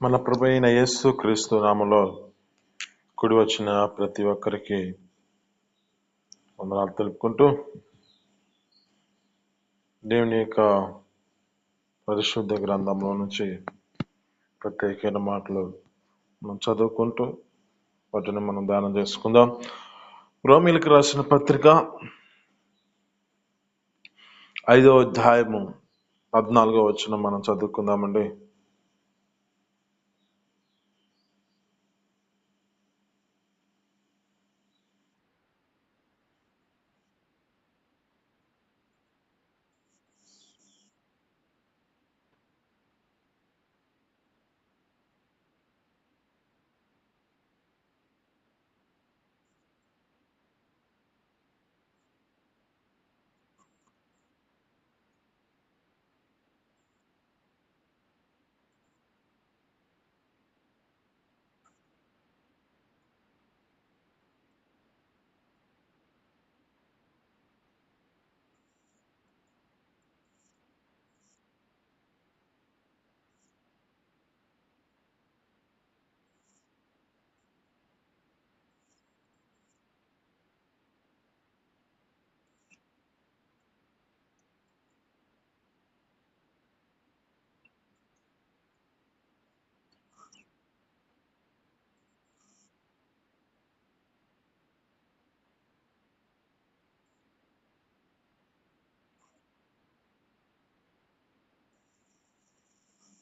మన ప్రభు అయిన యేసు క్రీస్తు నామములో కూడి వచ్చిన ప్రతి ఒక్కరికి వందనాలు తెలుపుకుంటూ దేవుని యొక్క పరిశుద్ధ గ్రంథంలో నుంచి ప్రత్యేకమైన మాటలు మనం చదువుకుంటూ వాటిని మనం ధ్యానం చేసుకుందాం. రోమీలకు రాసిన పత్రిక 5వ అధ్యాయము 14వ వచనం మనం చదువుకుందామండి.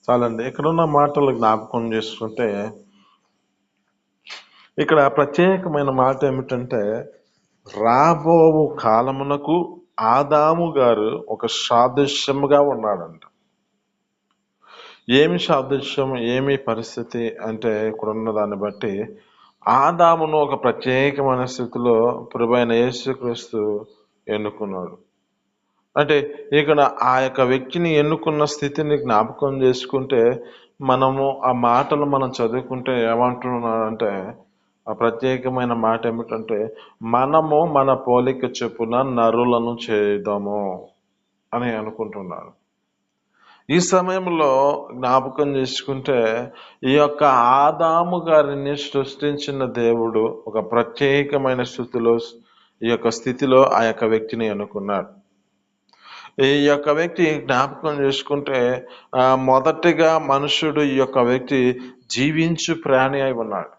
చాలండి, ఇక్కడున్న మాటలు జ్ఞాపకం చేసుకుంటే ఇక్కడ ప్రత్యేకమైన మాట ఏమిటంటే, రాబో కాలమునకు ఆదాము గారు ఒక సాదృశ్యముగా ఉన్నాడంట. ఏమి సాదృశ్యం, ఏమి పరిస్థితి అంటే, ఇక్కడున్న దాన్ని బట్టి ఆదామును ఒక ప్రత్యేకమైన స్థితిలో ప్రభువైన యేసుక్రీస్తు ఎన్నుకున్నాడు. అంటే ఇక్కడ ఆ యొక్క వ్యక్తిని ఎన్నుకున్న స్థితిని జ్ఞాపకం చేసుకుంటే, మనము ఆ మాటలు మనం చదువుకుంటే ఏమంటున్నాడంటే, ఆ ప్రత్యేకమైన మాట ఏమిటంటే, మనము మన పోలిక చొప్పున నరులను చేద్దాము అని అనుకుంటున్నాడు. ఈ సమయంలో జ్ఞాపకం చేసుకుంటే, ఈ యొక్క ఆదాము గారిని సృష్టించిన దేవుడు ఒక ప్రత్యేకమైన స్థితిలో ఆ యొక్క వ్యక్తిని ఎన్నుకున్నాడు. ఈ యొక్క వ్యక్తి జ్ఞాపకం చేసుకుంటే, మొదటిగా మనుషుడు ఈ యొక్క వ్యక్తి జీవించు ప్రాణి అయి ఉన్నాడు.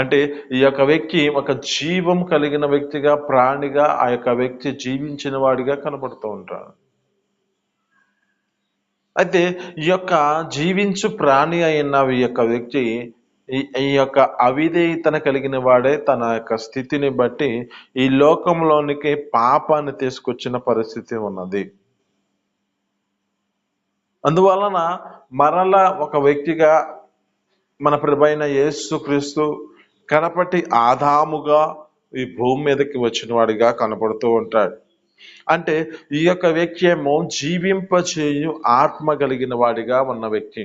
అంటే ఈ యొక్క వ్యక్తి ఒక జీవం కలిగిన వ్యక్తిగా, ప్రాణిగా ఆ యొక్క వ్యక్తి జీవించిన వాడిగా కనబడుతూ ఉంటాడు. అయితే ఈ యొక్క జీవించు ప్రాణి అయిన ఈ యొక్క వ్యక్తి ఈ యొక్క అవిధేయతను కలిగిన వాడే తన యొక్క స్థితిని బట్టి ఈ లోకంలోనికి పాపాన్ని తీసుకొచ్చిన పరిస్థితి ఉన్నది. అందువలన మరలా ఒక వ్యక్తిగా మన ప్రభువైన యేసుక్రీస్తు కడపటి ఆదాముగా ఈ భూమి మీదకి వచ్చిన వాడిగా కనపడుతూ ఉంటాడు. అంటే ఈ యొక్క వ్యక్తి ఏమో జీవింపచేయు ఆత్మ కలిగిన వాడిగా ఉన్న వ్యక్తి.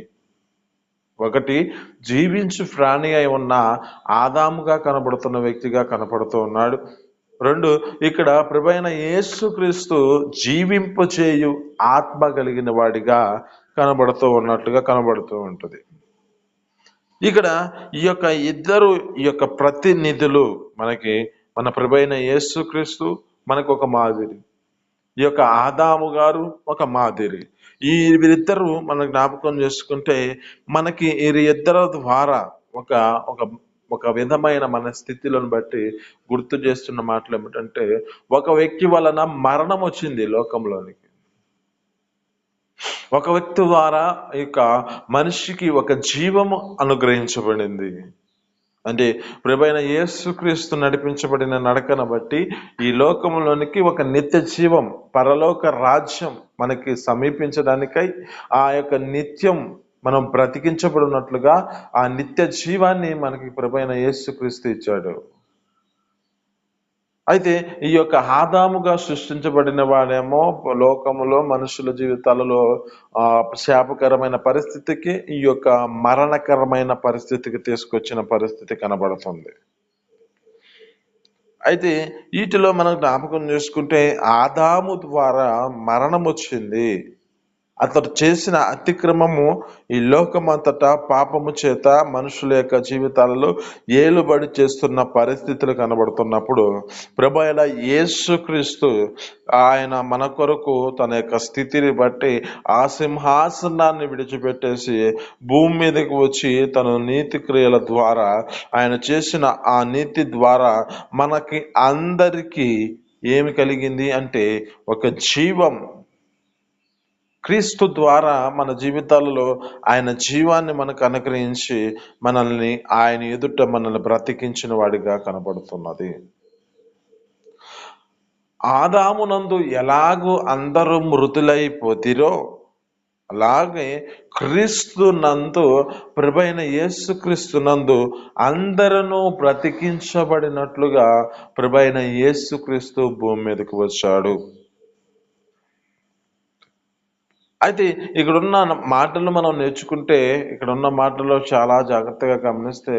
ఒకటి జీవించు ప్రాణి అయి ఉన్న ఆదాముగా కనబడుతున్న వ్యక్తిగా కనపడుతూ ఉన్నాడు. రెండు, ఇక్కడ ప్రభువైన యేసుక్రీస్తు జీవింపచేయు ఆత్మ కలిగిన వాడిగా కనబడుతూ ఉన్నట్టుగా కనబడుతూ ఉంటుంది. ఇక్కడ ఈ యొక్క ఇద్దరు ఈ యొక్క ప్రతినిధులు మన ప్రభువైన యేసుక్రీస్తు మనకు ఒక మాదిరి, ఈ యొక్క ఆదాము గారు ఒక మాదిరి. ఈ వీరిద్దరు మనం జ్ఞాపకం చేసుకుంటే మనకి వీరిద్దరు ద్వారా ఒక ఒక ఒక విధమైన మన స్థితిలను బట్టి గుర్తు చేస్తున్న మాటలు ఏమిటంటే, ఒక వ్యక్తి వలన మరణం వచ్చింది లోకంలోనికి. ఒక వ్యక్తి ద్వారా ఈ యొక్క మనిషికి ఒక జీవము అనుగ్రహించబడింది. అంటే ప్రభువైన యేసుక్రీస్తు నడిపించబడిన నడకను బట్టి ఈ లోకంలోనికి ఒక నిత్య జీవం, పరలోక రాజ్యం మనకి సమీపించడానికై ఆ యొక్క నిత్యం మనం బ్రతికించబడినట్లుగా ఆ నిత్య జీవాన్ని మనకి ప్రభువైన యేసుక్రీస్తు ఇచ్చాడు. అయితే ఈ యొక్క ఆదాముగా సృష్టించబడిన వాడేమో లోకములో మనుషుల జీవితాలలో శాపకరమైన పరిస్థితికి, ఈ యొక్క మరణకరమైన పరిస్థితికి తీసుకొచ్చిన పరిస్థితి కనబడుతుంది. అయితే వీటిలో మనం జ్ఞాపకం చేసుకుంటే ఆదాము ద్వారా మరణం వచ్చింది. అతడు చేసిన అతిక్రమము ఈ లోకమంతటా పాపము చేత మనుషుల యొక్క జీవితాలలో ఏలుబడి చేస్తున్న పరిస్థితులు కనబడుతున్నప్పుడు ప్రభు అయిన యేసుక్రీస్తు ఆయన మన కొరకు తన యొక్క స్థితిని బట్టి ఆ సింహాసనాన్ని విడిచిపెట్టేసి భూమి మీదకి వచ్చి తన నీతి క్రియల ద్వారా ఆయన చేసిన ఆ నీతి ద్వారా మనకి అందరికీ ఏమి కలిగింది అంటే ఒక జీవం. క్రీస్తు ద్వారా మన జీవితాలలో ఆయన జీవాన్ని మనకు అనుగ్రహించి మనల్ని ఆయన ఎదుట మనల్ని బ్రతికించిన వాడిగా కనబడుతున్నది. ఆదామునందు ఎలాగూ అందరూ మృతులైపోతిరో అలాగే క్రీస్తు నందు ప్రభైన యేసుక్రీస్తు నందు అందరూ బ్రతికించబడినట్లుగా ప్రభైన యేసుక్రీస్తు భూమి మీదకి వచ్చాడు. అయితే ఇక్కడున్న మాటలు మనం నేర్చుకుంటే, ఇక్కడున్న మాటల్లో చాలా జాగ్రత్తగా గమనిస్తే,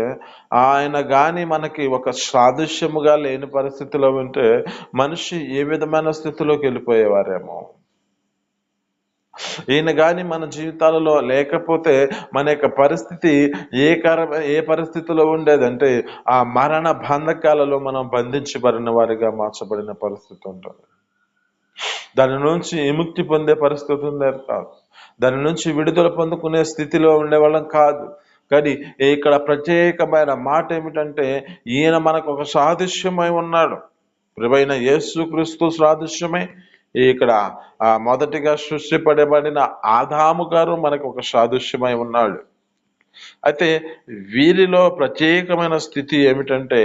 ఆయన కానీ మనకి ఒక సాదృశ్యముగా లేని పరిస్థితిలో ఉంటే మనిషి ఏ విధమైన స్థితిలోకి వెళ్ళిపోయేవారేమో. ఈయన కానీ మన జీవితాలలో లేకపోతే మన యొక్క పరిస్థితి ఏ పరిస్థితిలో ఉండేదంటే ఆ మరణ బంధకాలలో మనం బంధించబడిన వారిగా మార్చబడిన పరిస్థితి ఉంటుంది. దాని నుంచి విముక్తి పొందే పరిస్థితి ఉండేది కాదు. దాని నుంచి విడుదల పొందుకునే స్థితిలో ఉండేవాళ్ళం కాదు. కానీ ఇక్కడ ప్రత్యేకమైన మాట ఏమిటంటే ఈయన మనకు ఒక సాదృశ్యమై ఉన్నాడు. ప్రభువైన యేసుక్రీస్తు సాదృశ్యమై ఇక్కడ మొదటిగా సృష్టిపడబడిన ఆదాము గారు మనకు ఒక సాదృశ్యమై ఉన్నాడు. అయితే వీరిలో ప్రత్యేకమైన స్థితి ఏమిటంటే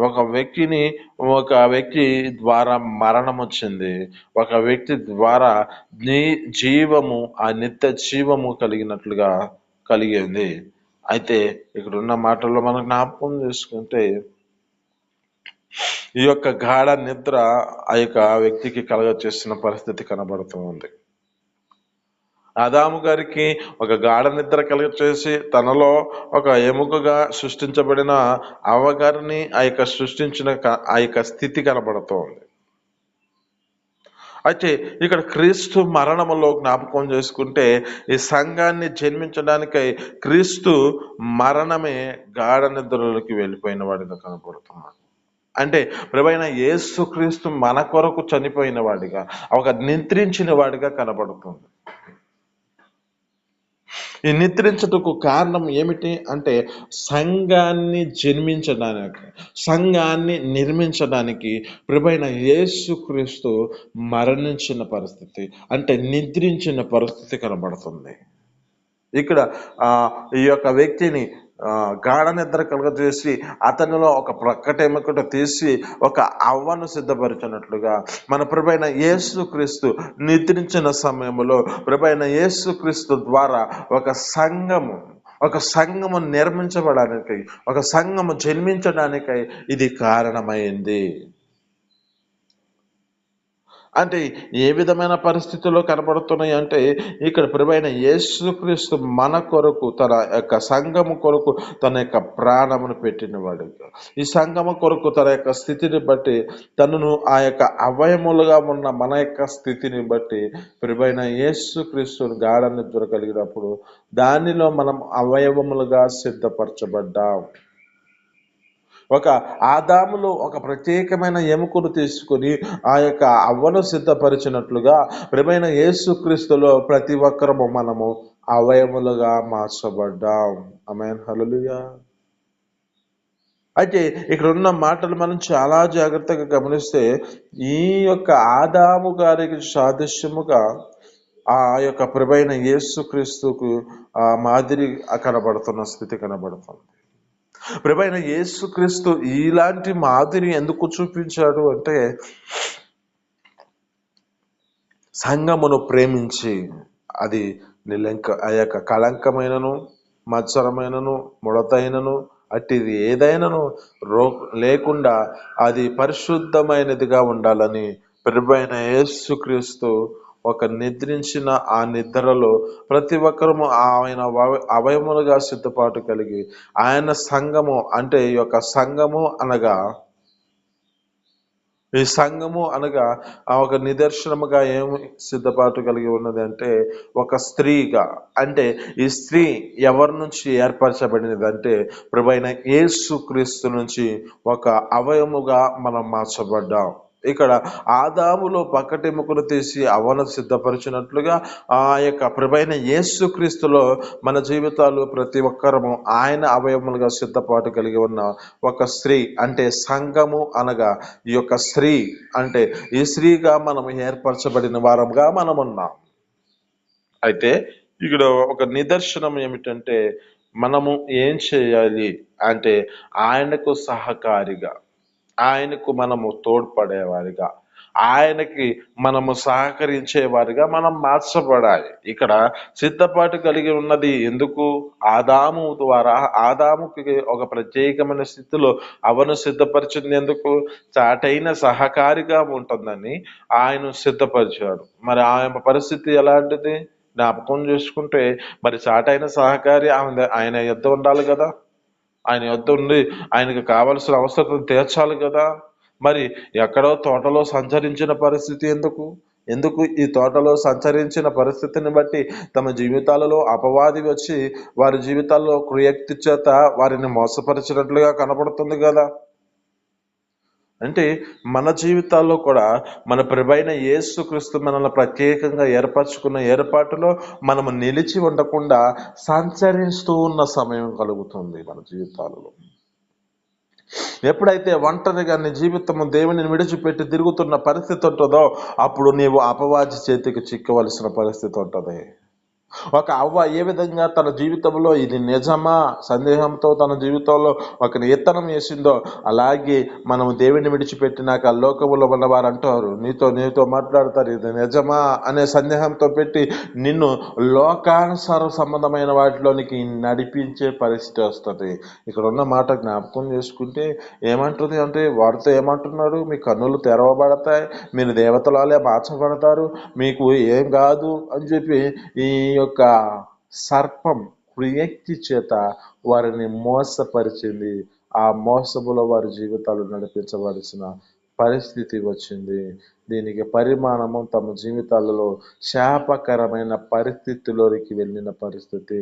ఒక వ్యక్తి ద్వారా మరణం వచ్చింది, ఒక వ్యక్తి ద్వారా జీవము ఆ నిత్య జీవము కలిగినట్లుగా కలిగింది. అయితే ఇక్కడ ఉన్న మాటల్లో మనం జ్ఞాపకం చేసుకుంటే ఈ యొక్క గాఢ నిద్ర ఆ యొక్క వ్యక్తికి కలగచేసిన పరిస్థితి కనబడుతూ ఉంది. ఆదాము గారికి ఒక గాఢ నిద్ర కలగచేసి తనలో ఒక ఎముకగా సృష్టించబడిన అవ్వగారిని ఆ యొక్క సృష్టించిన ఆ యొక్క స్థితి కనబడుతోంది. అయితే ఇక్కడ క్రీస్తు మరణములో జ్ఞాపకం చేసుకుంటే ఈ సంఘాన్ని జన్మించడానికై క్రీస్తు మరణమే గాఢ నిద్రలోకి వెళ్ళిపోయిన వాడిగా కనబడుతున్నాడు. అంటే ప్రభువైన యేసుక్రీస్తు మన కొరకు చనిపోయిన వాడిగా, ఒక నిద్రించిన వాడిగా కనబడుతుంది. ఈ నిద్రించటకు కారణం ఏమిటి అంటే సంఘాన్ని జన్మించడానికి, సంఘాన్ని నిర్మించడానికి ప్రభువైన యేసుక్రీస్తు మరణించిన పరిస్థితి, అంటే నిద్రించిన పరిస్థితి కనబడుతుంది. ఇక్కడ ఈ యొక్క వ్యక్తిని గాఢ నిద్ర కలుగజేసి అతనిలో ఒక ప్రక్కటెముకట తీసి ఒక అవ్వను సిద్ధపరిచినట్లుగా మన ప్రభువైన యేసుక్రీస్తు నిద్రించిన సమయంలో ప్రభువైన యేసుక్రీస్తు ద్వారా ఒక సంఘము నిర్మించబడడానికి, ఒక సంఘము జన్మించడానికై ఇది కారణమైంది. అంటే ఏ విధమైన పరిస్థితుల్లో కనబడుతున్నాయి అంటే ఇక్కడ ప్రభువైన యేసుక్రీస్తు మన కొరకు తన యొక్క సంఘము కొరకు తన యొక్క ప్రాణమును పెట్టినవాడు. ఈ సంఘము కొరకు తన యొక్క స్థితిని బట్టి తనను ఆ యొక్క అవయములుగా ఉన్న మన యొక్క స్థితిని బట్టి ప్రభువైన యేసుక్రీస్తును గాఢ నిద్ర కలిగినప్పుడు దానిలో మనం అవయవములుగా సిద్ధపరచబడ్డాం. ఒక ఆదాములో ఒక ప్రత్యేకమైన ఎముకను తీసుకుని ఆ యొక్క అవ్వను సిద్ధపరిచినట్లుగా ప్రభువైన యేసుక్రీస్తులో ప్రతి ఒక్కరము మనము అవయములుగా మార్చబడ్డాం. ఆమేన్, హల్లెలూయా. అయితే ఇక్కడ ఉన్న మాటలు మనం చాలా జాగ్రత్తగా గమనిస్తే ఈ యొక్క ఆదాము గారికి సాదృశ్యముగా ఆ యొక్క ప్రభువైన యేసుక్రీస్తుకు ఆ మాదిరి కనబడుతున్న స్థితి కనబడుతుంది. ప్రభువైన యేసుక్రీస్తు ఇలాంటి మాదిరి ఎందుకు చూపించాడు అంటే సంఘమును ప్రేమించి అది ఆ యొక్క కళంకమైనను మత్సరమైనను ముడతైనను అట్టిది ఏదైనాను లేకుండా అది పరిశుద్ధమైనదిగా ఉండాలని ప్రభువైన యేసుక్రీస్తు ఒక నిద్రించిన ఆ నిద్రలో ప్రతి ఒక్కరము ఆయన అవయములుగా సిద్ధపాటు కలిగి ఆయన సంఘము అంటే ఈ యొక్క సంఘము అనగా ఈ సంఘము అనగా ఒక నిదర్శనముగా ఏమి సిద్ధపాటు కలిగి ఉన్నది అంటే ఒక స్త్రీగా. అంటే ఈ స్త్రీ ఎవరి నుంచి ఏర్పరచబడినది అంటే ప్రభువైన యేసు క్రీస్తు నుంచి ఒక అవయముగా మనం మార్చబడ్డాం. ఇక్కడ ఆదాములో పక్కటెముకను తీసి అవను సిద్ధపరిచినట్లుగా ఆ యొక్క ప్రభువైన యేసు క్రీస్తులో మన జీవితాలు ప్రతి ఒక్కరము ఆయన అవయములుగా సిద్ధపాటు కలిగి ఉన్న ఒక స్త్రీ అంటే సంఘము అనగా ఈ యొక్క స్త్రీ అంటే ఈ స్త్రీగా మనం ఏర్పరచబడిన వారంగా మనం ఉన్నాం. అయితే ఇక్కడ ఒక నిదర్శనం ఏమిటంటే మనము ఏం చేయాలి అంటే ఆయనకు సహకారిగా, ఆయనకు మనము తోడ్పడేవారిగా, ఆయనకి మనము సహకరించేవారిగా మనం మార్చబడాలి. ఇక్కడ సిద్ధపాటు కలిగి ఉన్నది ఎందుకు? ఆదాము ద్వారా ఆదాముకి ఒక ప్రత్యేకమైన స్థితిలో అవను సిద్ధపరిచింది ఎందుకు? చాటైన సహకారిగా ఉంటుందని ఆయన సిద్ధపరిచాడు. మరి ఆయన పరిస్థితి ఎలాంటిది జ్ఞాపకం చేసుకుంటే, మరి చాటైన సహకారి ఆయన యొద్ద ఉండాలి కదా, ఆయన యొద్ద ఉండి ఆయనకు కావలసిన అవసరం తీర్చాలి కదా. మరి ఎక్కడో తోటలో సంచరించిన పరిస్థితి ఎందుకు? ఎందుకు ఈ తోటలో సంచరించిన పరిస్థితిని బట్టి తమ జీవితాలలో అపవాది వచ్చి వారి జీవితాల్లో కుయుక్తి చేత వారిని మోసపరిచినట్లుగా కనపడుతుంది కదా. అంటే మన జీవితాల్లో కూడా మన ప్రభువైన యేసుక్రీస్తు మనల్ని ప్రత్యేకంగా ఏర్పరచుకున్న ఏర్పాటులో మనము నిలిచి ఉండకుండా సంచరిస్తూ ఉన్న సమయం కలుగుతుంది మన జీవితాలలో. ఎప్పుడైతే ఒంటరిగా నీ జీవితము దేవుని విడిచిపెట్టి తిరుగుతున్న పరిస్థితి ఉంటుందో అప్పుడు నీవు అపవాది చేతికి చిక్కవలసిన పరిస్థితి ఉంటుంది. ఒక అవ్వ ఏ విధంగా తన జీవితంలో ఇది నిజమా సందేహంతో తన జీవితంలో ఒక ఇత్తనం వేసిందో, అలాగే మనం దేవుని విడిచిపెట్టినాక లోకములో ఉన్నవారు అంటారు, నీతో మాట్లాడతారు, ఇది నిజమా అనే సందేహంతో పెట్టి నిన్ను లోకానుసార సంబంధమైన వాటిలోనికి నడిపించే పరిస్థితి వస్తుంది. ఇక్కడ ఉన్న మాట జ్ఞాపకం చేసుకుంటే ఏమంటుంది అంటే, వారితో ఏమంటున్నాడు, మీ కన్నులు తెరవబడతాయి, మీరు దేవతలాలే మార్చబడతారు, మీకు ఏం కాదు అని చెప్పి ఈ యొక్క సర్పం కుయుక్తి చేత వారిని మోసపరిచింది. ఆ మోసములో వారి జీవితాలు నడిపించవలసిన పరిస్థితి వచ్చింది. దీనికి పరిమాణము తమ జీవితాలలో శాపకరమైన పరిస్థితిలోనికి వెళ్ళిన పరిస్థితి.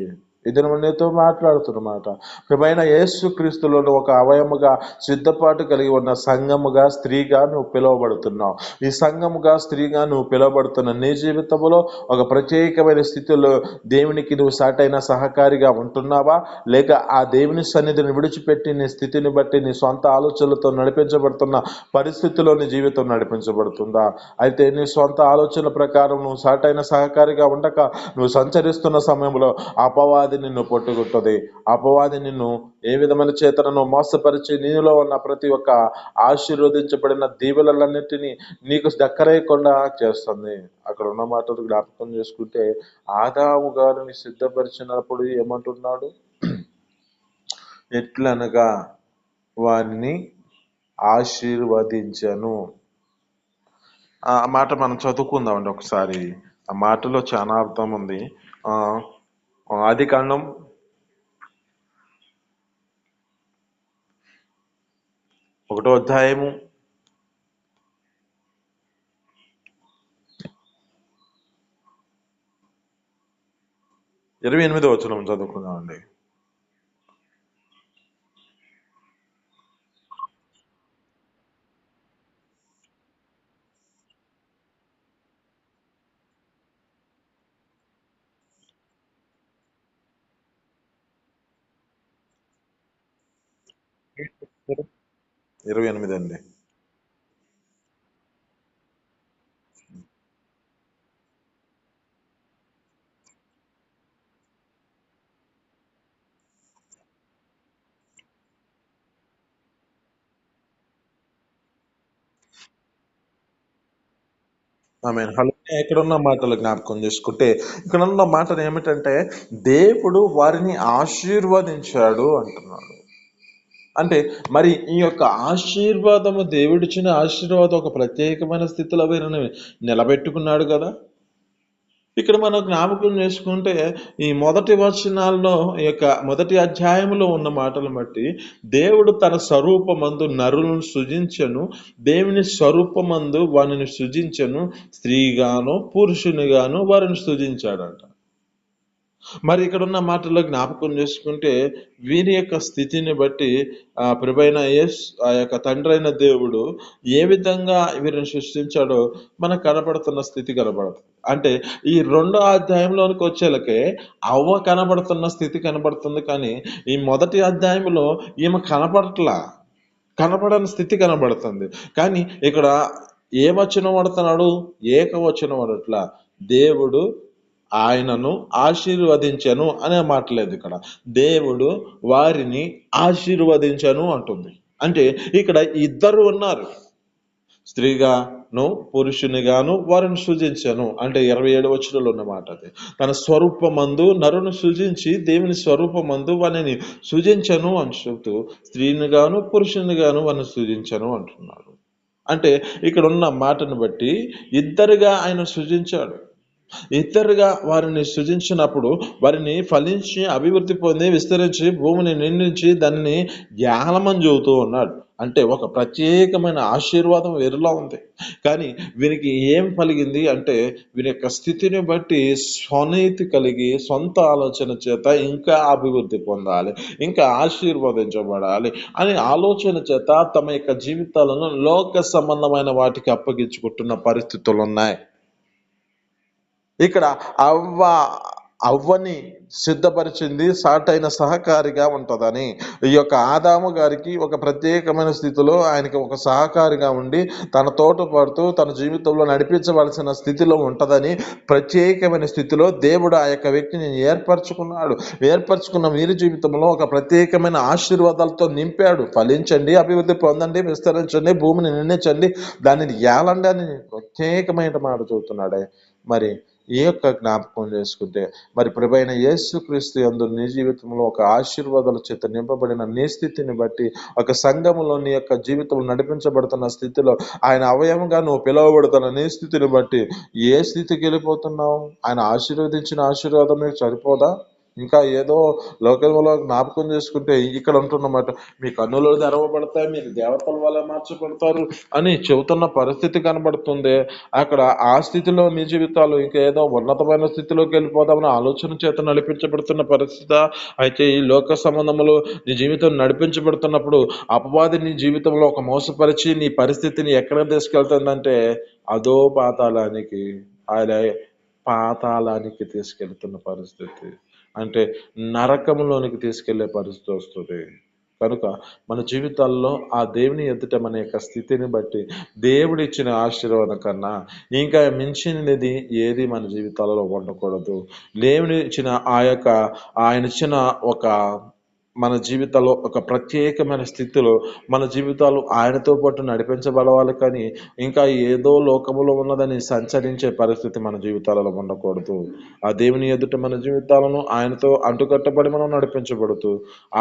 ఇది నీతో మాట్లాడుతున్నమాట. ప్రభువైన యేసు క్రీస్తులో ఒక అవయముగా సిద్ధపాటు కలిగి ఉన్న సంఘముగా స్త్రీగా నువ్వు పిలువబడుతున్నావు. ఈ సంఘముగా స్త్రీగా నువ్వు పిలువబడుతున్న నీ జీవితంలో ఒక ప్రత్యేకమైన స్థితిలో దేవునికి నువ్వు సాటైన సహకారిగా ఉంటున్నావా, లేక ఆ దేవుని సన్నిధిని విడిచిపెట్టి నీ స్థితిని బట్టి నీ సొంత ఆలోచనలతో నడిపించబడుతున్న పరిస్థితిలో నీ జీవితం నడిపించబడుతుందా? అయితే నీ సొంత ఆలోచన ప్రకారం నువ్వు సాటైన సహకారిగా ఉండక నువ్వు సంచరిస్తున్న సమయంలో అపవాది నిన్ను పట్టుకుంటుంది. అపవాది నిన్ను ఏ విధమైన చేతనను మోసపరిచి నీలో ఉన్న ప్రతి ఒక్క ఆశీర్వదించబడిన దీవెనలన్నిటినీ నీకు దక్కరేయకుండా చేస్తుంది. అక్కడ ఉన్న మాటలు జ్ఞాపకం చేసుకుంటే ఆదాము గారిని సిద్ధపరిచినప్పుడు ఏమంటున్నాడు? ఎట్లనగా వారిని ఆశీర్వదించను. ఆ మాట మనం చదువుకుందామండి ఒకసారి. ఆ మాటలో చాలా అర్థం ఉంది. ఆదికాండం 1వ అధ్యాయము 28వ వచనం చదువుకుందామండి. ఇరవై ఎనిమిది అండి. ఇక్కడ ఉన్న మాటలు జ్ఞాపకం చేసుకుంటే ఇక్కడ ఉన్న మాటలు ఏమిటంటే దేవుడు వారిని ఆశీర్వదించాడు అంటున్నాడు. అంటే మరి ఈ యొక్క ఆశీర్వాదము దేవుడిచ్చిన ఆశీర్వాదం ఒక ప్రత్యేకమైన స్థితిలో వీరిని నిలబెట్టుకున్నాడు కదా. ఇక్కడ మనం జ్ఞాపకం చేసుకుంటే ఈ మొదటి వచనాల్లో ఈ యొక్క మొదటి అధ్యాయంలో ఉన్న మాటలు బట్టి దేవుడు తన స్వరూపమందు నరులను సృజించను, దేవుని స్వరూపమందు వారిని సృజించను, స్త్రీగాను పురుషునిగాను వారిని సృజించాడంట. మరి ఇక్కడ ఉన్న మాటల్లో జ్ఞాపకం చేసుకుంటే వీరి యొక్క స్థితిని బట్టి ప్రభువైన యేసు ఆ యొక్క తండ్రి అయిన దేవుడు ఏ విధంగా వీరిని సృష్టించాడో మనకు కనబడుతున్న స్థితి కనబడుతుంది. అంటే ఈ రెండో అధ్యాయంలోనికి వచ్చేలకే అవ్వ కనబడుతున్న స్థితి కనబడుతుంది, కానీ ఈ మొదటి అధ్యాయంలో ఈమె కనబడని స్థితి కనబడుతుంది. కానీ ఇక్కడ ఏ వచనం వాడుతున్నాడు? ఏకవచనం వాడట్లా. దేవుడు ఆయనను ఆశీర్వదించను అనే మాట లేదు ఇక్కడ. దేవుడు వారిని ఆశీర్వదించను అంటుంది. అంటే ఇక్కడ ఇద్దరు ఉన్నారు, స్త్రీగాను పురుషునిగాను వారిని సృజించను. అంటే 27 వచనంలో ఉన్న మాట అది. తన స్వరూపమందు నరును సృజించి దేవుని స్వరూపమందు వారిని సృజించను అని చెబుతూ స్త్రీనిగాను పురుషునిగాను వారిని సృజించను అంటున్నాడు. అంటే ఇక్కడ ఉన్న మాటను బట్టి ఇద్దరుగా ఆయన సృజించాడు. ఇద్దరుగా వారిని సృజించినప్పుడు వారిని ఫలించి అభివృద్ధి పొంది విస్తరించి భూమిని నిండించి దాన్ని జ్ఞానమని చెబుతూ ఉన్నాడు. అంటే ఒక ప్రత్యేకమైన ఆశీర్వాదం వీరిలో ఉంది. కానీ వీరికి ఏం కలిగింది అంటే వీరి యొక్క స్థితిని బట్టి స్వనీతి కలిగి సొంత ఆలోచన చేత ఇంకా అభివృద్ధి పొందాలి, ఇంకా ఆశీర్వదించబడాలి అనే ఆలోచన చేత తమ యొక్క జీవితాలను లోక సంబంధమైన వాటికి అప్పగించుకుంటున్న పరిస్థితులు ఉన్నాయి. ఇక్కడ అవ్వని సిద్ధపరిచింది సాటైన సహకారిగా ఉంటుందని. ఈ యొక్క ఆదాము గారికి ఒక ప్రత్యేకమైన స్థితిలో ఆయనకి ఒక సహకారిగా ఉండి తన తోట పడుతూ తన జీవితంలో నడిపించవలసిన స్థితిలో ఉంటుందని ప్రత్యేకమైన స్థితిలో దేవుడు ఆ యొక్క వ్యక్తిని ఏర్పరచుకున్న వీరి జీవితంలో ఒక ప్రత్యేకమైన ఆశీర్వాదాలతో నింపాడు. ఫలించండి, అభివృద్ధి పొందండి, విస్తరించండి, భూమిని నిండించండి, దానిని ఏలండి అని ప్రత్యేకమైన మాట చెబుతున్నాడే. మరి ఈ యొక్క జ్ఞాపకం చేసుకుంటే మరి ప్రభువైన యేసుక్రీస్తు యందు నీ జీవితంలో ఒక ఆశీర్వాదాల చేత నింపబడిన నీ స్థితిని బట్టి, ఒక సంఘములో నీ యొక్క జీవితం నడిపించబడుతున్న స్థితిలో ఆయన అవయవంగా నువ్వు పిలువబడుతున్న నీ స్థితిని బట్టి ఏ స్థితికి వెళ్ళిపోతున్నావు? ఆయన ఆశీర్వదించిన ఆశీర్వాదం మీకు సరిపోదా? ఇంకా ఏదో లోకంలో జ్ఞాపకం చేసుకుంటే ఇక్కడ ఉంటున్నమాట, మీ కన్నులు తెరవబడతాయి, మీరు దేవతల వల్ల మార్చబడతారు అని చెబుతున్న పరిస్థితి కనబడుతుంది. అక్కడ ఆ స్థితిలో మీ జీవితాలు ఇంకా ఏదో ఉన్నతమైన స్థితిలోకి వెళ్ళిపోదామని ఆలోచన చేత నడిపించబడుతున్న పరిస్థితి. అయితే ఈ లోక సంబంధములు నీ జీవితం నడిపించబడుతున్నప్పుడు అపవాది నీ జీవితంలో ఒక మోసపరిచి నీ పరిస్థితిని ఎక్కడ తీసుకెళ్తుందంటే అదో పాతాళానికి తీసుకెళ్తున్న పరిస్థితి. అంటే నరకంలోనికి తీసుకెళ్లే పరిస్థితి వస్తుంది. కనుక మన జీవితాల్లో ఆ దేవుని ఎదుట మన యొక్క స్థితిని బట్టి దేవుడు ఇచ్చిన ఆశీర్వాదం కన్నా ఇంకా మించినది ఏది మన జీవితాలలో ఉండకూడదు. దేవుని ఇచ్చిన ఆయన ఇచ్చిన మన జీవితాల్లో ఒక ప్రత్యేకమైన స్థితిలో మన జీవితాలు ఆయనతో పాటు నడిపించబడవాలి, కానీ ఇంకా ఏదో లోకములో ఉన్నదని సంచరించే పరిస్థితి మన జీవితాలలో ఉండకూడదు. ఆ దేవుని ఎదుట మన జీవితాలను ఆయనతో అంటుకట్టబడి మనం నడిపించబడుతూ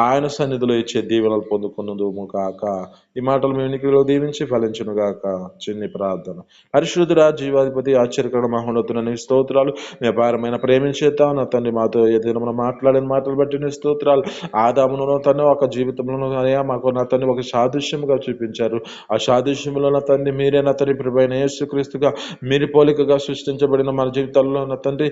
ఆయన సన్నిధిలో ఇచ్చే దీవెనలు పొందుకున్నదుము కాక. ఈ మాటలు మేము దీవించి ఫలించును గాక. చిన్ని ప్రార్థన. పరిశుద్ధుడా, జీవాధిపతి, ఆశ్చర్యకరణ మహోన్నతున నీ స్తోత్రాలు. మీ అపారమైన ప్రేమించేత నా తండ్రి మాతో ఏదైనా మనం మాట్లాడిన మాటలు బట్టి నీ స్తోత్రాలు. ఆదామును తను ఒక జీవితంలో అయ్యా మాకు నా తండ్రి ఒక సాదృశ్యముగా చూపించారు. ఆ సాదృశ్యంలో నా తండ్రి మీరే నా తండ్రి ప్రభువైన యేసుక్రీస్తుగా మీరు పోలికగా సృష్టించబడిన మన జీవితాల్లో నా తండ్రి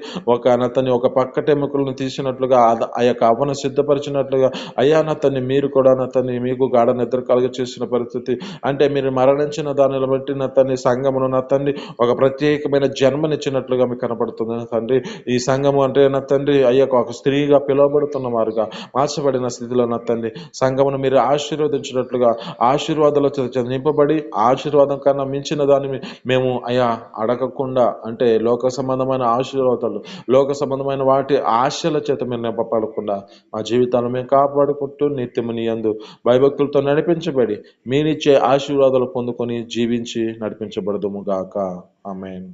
నా తండ్రి ఒక పక్కటెముకలను తీసినట్లుగా ఆ యొక్క అవ్వను సిద్ధపరిచినట్లుగా అయ్యా నా తండ్రి మీరు కూడా నా తండ్రి మీకు గాఢ నిద్ర కలుగ చేసిన పరిస్థితి. అంటే మీరు మరణించిన దానిని బట్టి నా తండ్రి సంఘమును నా తండ్రి ఒక ప్రత్యేకమైన జన్మనిచ్చినట్లుగా మీకు కనపడుతుంది నా తండ్రి. ఈ సంఘము అంటే నా తండ్రి అయ్యాక ఒక స్త్రీగా పిలువబడుతున్న వారుగా మార్చబడిన స్థితిలో నా తండ్రి సంఘమును మీరు ఆశీర్వదించినట్లుగా ఆశీర్వాదాలు నింపబడి ఆశీర్వాదం కన్నా మించిన దాన్ని మేము అడగకుండా, అంటే లోక సంబంధమైన ఆశీర్వాదాలు లోక సంబంధమైన వాటి ఆశల చేత మీరు నింపబడకుండా మా జీవితాలను మేము కాపాడుకుంటూ నిత్యము నీ యందు భయభక్తులతో నడిపించబడి మీరిచ్చే ఆశీర్వాదాలు పొందుకొని జీవించి నడిపించబడదుము గాక. ఆమేన్.